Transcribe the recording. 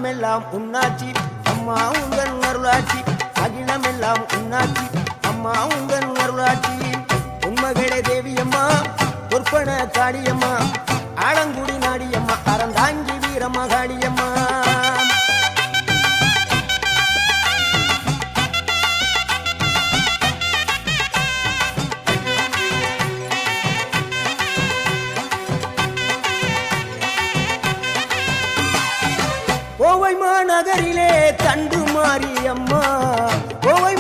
அகிலமெல்லாம் உன்னாட்சி அம்மா உந்தன் அருளாட்சி அகிலமெல்லாம் உன்னாட்சி அம்மா உந்தன் அருளாட்சி உண்மகளே தேவியம்மா பொற்பன காளியம்மா ஆலங்குடி நாடியம்மா அறந்தாங்கி வீரம்மா காளியம்மா கோவை மாநகரிலே தண்டு மாரியம்மா கோவை